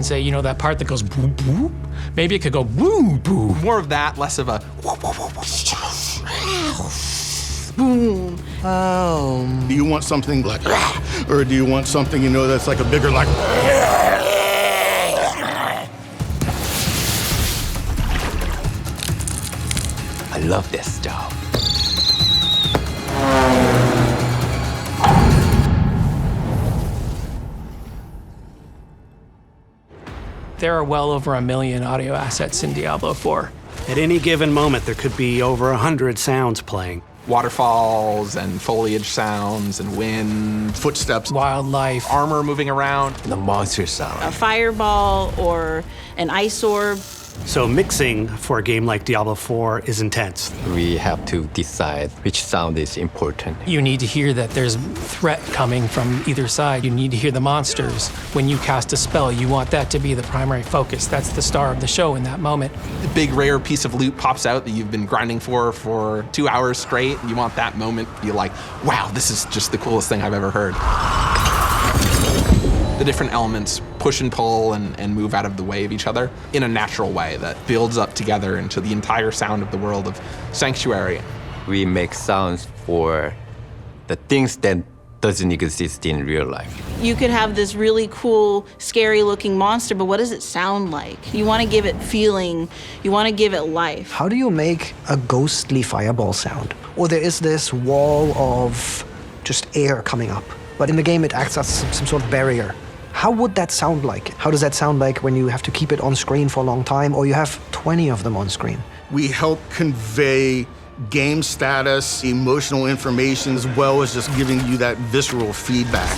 say, you know, that part that goes boop, boop? Maybe it could go boom, boom. More of that, less of a Boom. Oh. Do you want something like, or do you want something, you know, that's like a bigger, like, I love this stuff. There are well over 1 million audio assets in Diablo IV. At any given moment, there could be over 100 sounds playing. waterfalls and foliage sounds and wind, footsteps, wildlife, armor moving around. The monster sound. A fireball or an ice orb. So mixing for a game like Diablo IV is intense. We have to decide which sound is important. You need to hear that there's threat coming from either side. You need to hear the monsters. When you cast a spell, you want that to be the primary focus. That's the star of the show in that moment. A big rare piece of loot pops out that you've been grinding for 2 hours straight. You want that moment to be like, wow, this is just the coolest thing I've ever heard. The different elements push and pull and move out of the way of each other in a natural way that builds up together into the entire sound of the world of Sanctuary. We make sounds for the things that doesn't exist in real life. You could have this really cool, scary looking monster, but what does it sound like? You want to give it feeling, you want to give it life. How do you make a ghostly fireball sound? Or there is this wall of just air coming up, but in the game it acts as some sort of barrier. How would that sound like? How does that sound like when you have to keep it on screen for a long time, or you have 20 of them on screen? We help convey game status, emotional information, as well as just giving you that visceral feedback.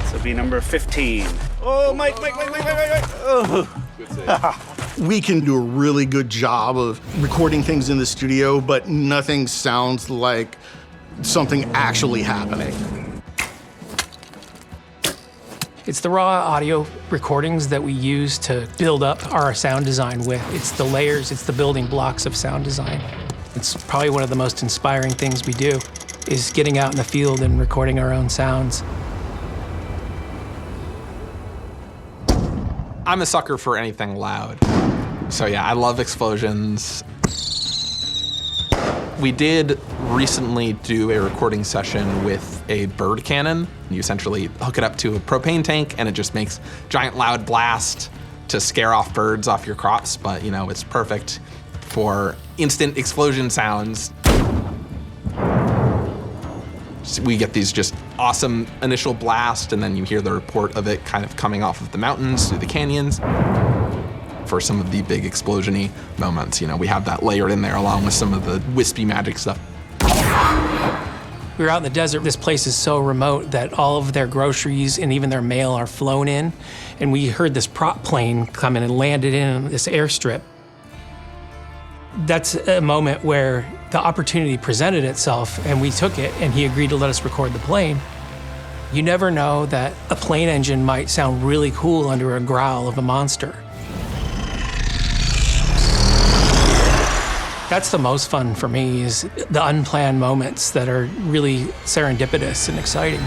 This will be number 15. Oh, Mike. Oh. We can do a really good job of recording things in the studio, but nothing sounds like something actually happening. It's the raw audio recordings that we use to build up our sound design with. It's the layers, it's the building blocks of sound design. It's probably one of the most inspiring things we do, is getting out in the field and recording our own sounds. I'm a sucker for anything loud. So yeah, I love explosions. We did recently do a recording session with a bird cannon. You essentially hook it up to a propane tank and it just makes giant loud blast to scare off birds off your crops, but you know, it's perfect for instant explosion sounds. So we get these just awesome initial blast and then you hear the report of it kind of coming off of the mountains through the canyons. For some of the big explosion-y moments, you know, we have that layered in there along with some of the wispy magic stuff. We were out in the desert. This place is so remote that all of their groceries and even their mail are flown in. And we heard this prop plane come in and landed in this airstrip. That's a moment where the opportunity presented itself and we took it and he agreed to let us record the plane. You never know that a plane engine might sound really cool under a growl of a monster. That's the most fun for me, is the unplanned moments that are really serendipitous and exciting.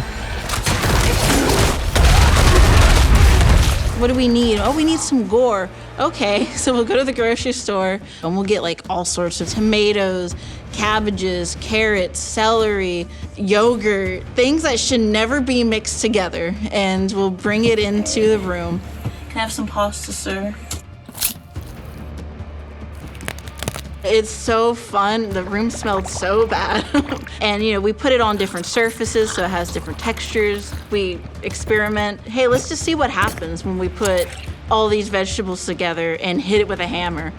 What do we need? Oh, we need some gore. Okay, so we'll go to the grocery store and we'll get like all sorts of tomatoes, cabbages, carrots, celery, yogurt, things that should never be mixed together, and we'll bring it into the room. Can I have some pasta, sir? It's so fun. The room smelled so bad. And you know, we put it on different surfaces so it has different textures. We experiment. Hey, let's just see what happens when we put all these vegetables together and hit it with a hammer.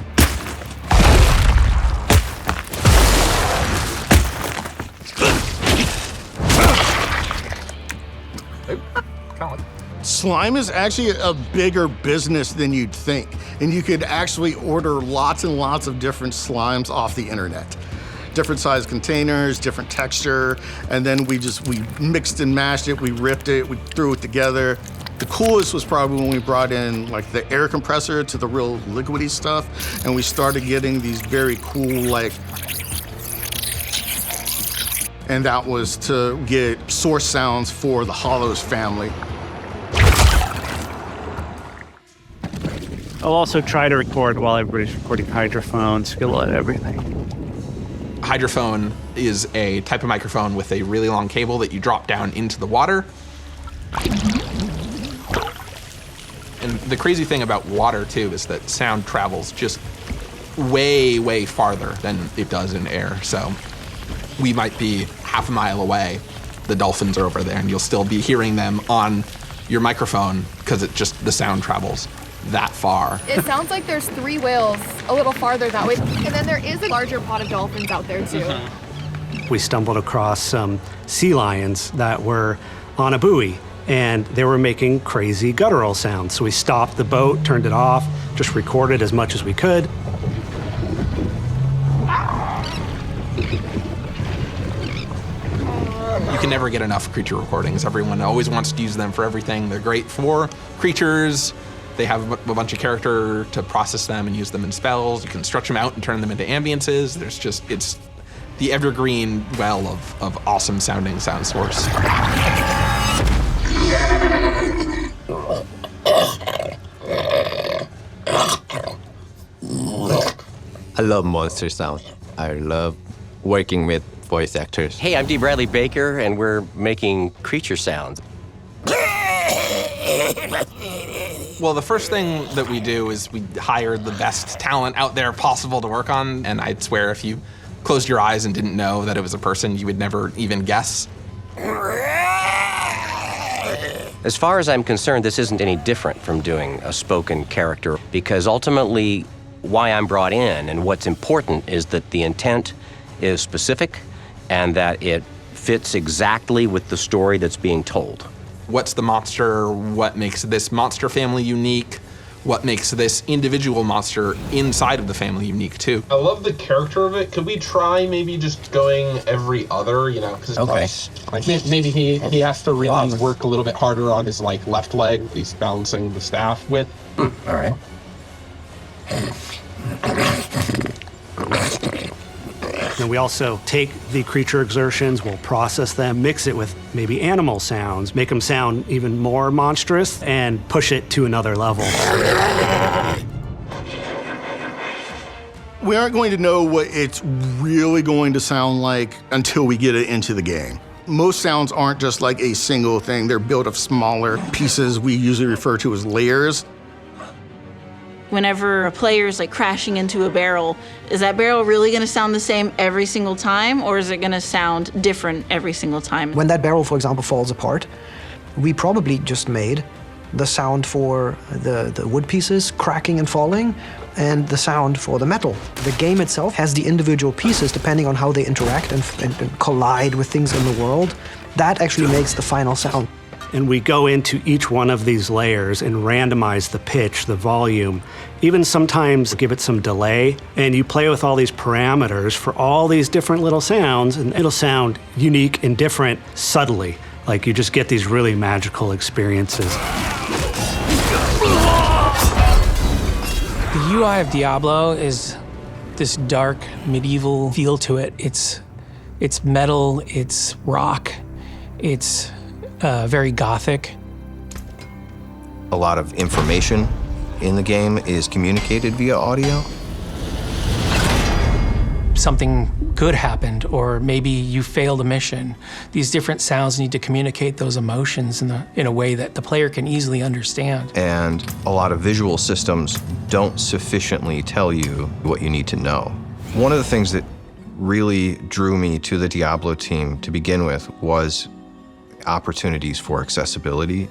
Slime is actually a bigger business than you'd think. And you could actually order lots and lots of different slimes off the internet. Different size containers, different texture, and then we mixed and mashed it, we ripped it, we threw it together. The coolest was probably when we brought in like the air compressor to the real liquidy stuff, and we started getting these very cool and that was to get source sounds for the Hollows family. I'll also try to record while everybody's recording hydrophone, skillet, everything. Hydrophone is a type of microphone with a really long cable that you drop down into the water. And the crazy thing about water, too, is that sound travels just way, way farther than it does in air. So we might be half a mile away. The dolphins are over there, and you'll still be hearing them on your microphone because the sound travels that far. It sounds like there's 3 whales a little farther that way. And then there is a larger pod of dolphins out there, too. We stumbled across some sea lions that were on a buoy, and they were making crazy guttural sounds. So we stopped the boat, turned it off, just recorded as much as we could. You can never get enough creature recordings. Everyone always wants to use them for everything. They're great for creatures. They have a bunch of character to process them and use them in spells. You can stretch them out and turn them into ambiances. It's the evergreen well of awesome sounding sound source. I love monster sound. I love working with voice actors. Hey, I'm D. Bradley Baker, and we're making creature sounds. Well, the first thing that we do is we hire the best talent out there possible to work on, and I'd swear if you closed your eyes and didn't know that it was a person, you would never even guess. As far as I'm concerned, this isn't any different from doing a spoken character, because ultimately, why I'm brought in and what's important is that the intent is specific and that it fits exactly with the story that's being told. What's the monster? What makes this monster family unique? What makes this individual monster inside of the family unique, too? I love the character of it. Could we try maybe just going every other, Cause Okay. Like maybe he has to really work a little bit harder on his left leg he's balancing the staff with. All right. And we also take the creature exertions, we'll process them, mix it with maybe animal sounds, make them sound even more monstrous, and push it to another level. We aren't going to know what it's really going to sound like until we get it into the game. Most sounds aren't just like a single thing. They're built of smaller pieces we usually refer to as layers. Whenever a player's crashing into a barrel, is that barrel really going to sound the same every single time, or is it going to sound different every single time? When that barrel, for example, falls apart, we probably just made the sound for the wood pieces cracking and falling, and the sound for the metal. The game itself has the individual pieces depending on how they interact and collide with things in the world. That actually makes the final sound. And we go into each one of these layers and randomize the pitch, the volume, even sometimes give it some delay. And you play with all these parameters for all these different little sounds, and it'll sound unique and different subtly. Like you just get these really magical experiences. The UI of Diablo is this dark medieval feel to it. It's metal, it's rock, it's very gothic. A lot of information in the game is communicated via audio. Something good happened, or maybe you failed a mission. These different sounds need to communicate those emotions in a way that the player can easily understand. And a lot of visual systems don't sufficiently tell you what you need to know. One of the things that really drew me to the Diablo team to begin with was opportunities for accessibility.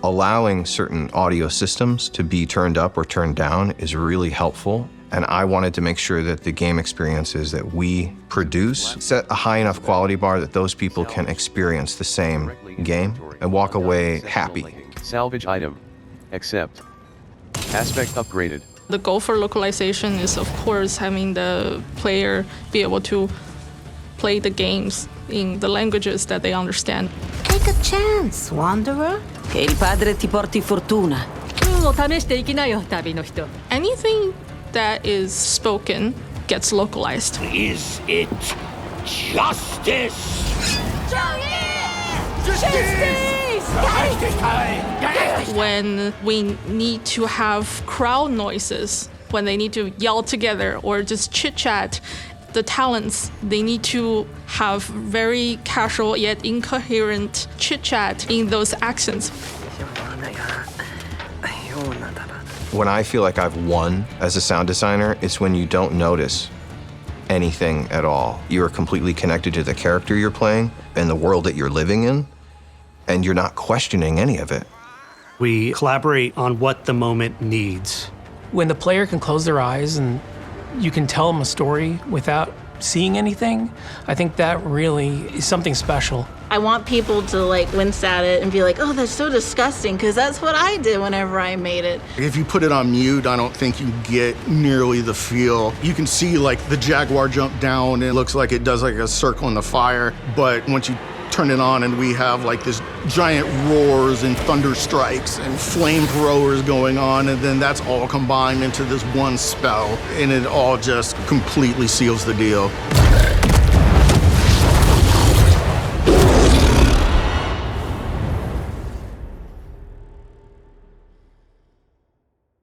Allowing certain audio systems to be turned up or turned down is really helpful, and I wanted to make sure that the game experiences that we produce set a high enough quality bar that those people can experience the same game and walk away happy. Salvage item. Accept. Aspect upgraded. The goal for localization is, of course, having the player be able to play the games in the languages that they understand. Take a chance, wanderer. Che il padre ti porti fortuna. Anything that is spoken gets localized. Is it justice? Justice! When we need to have crowd noises, when they need to yell together or just chit-chat, the talents, they need to have very casual yet incoherent chit-chat in those accents. When I feel like I've won as a sound designer, it's when you don't notice anything at all. You are completely connected to the character you're playing and the world that you're living in, and you're not questioning any of it. We collaborate on what the moment needs. When the player can close their eyes and you can tell them a story without seeing anything, I think that really is something special. I want people to like wince at it and be like, oh, that's so disgusting, because that's what I did whenever I made it. If you put it on mute, I don't think you get nearly the feel. You can see like the jaguar jump down and it looks like it does like a circle in the fire, but once you turn it on and we have like this giant roars and thunder strikes and flamethrowers going on, and then that's all combined into this one spell, and it all just completely seals the deal.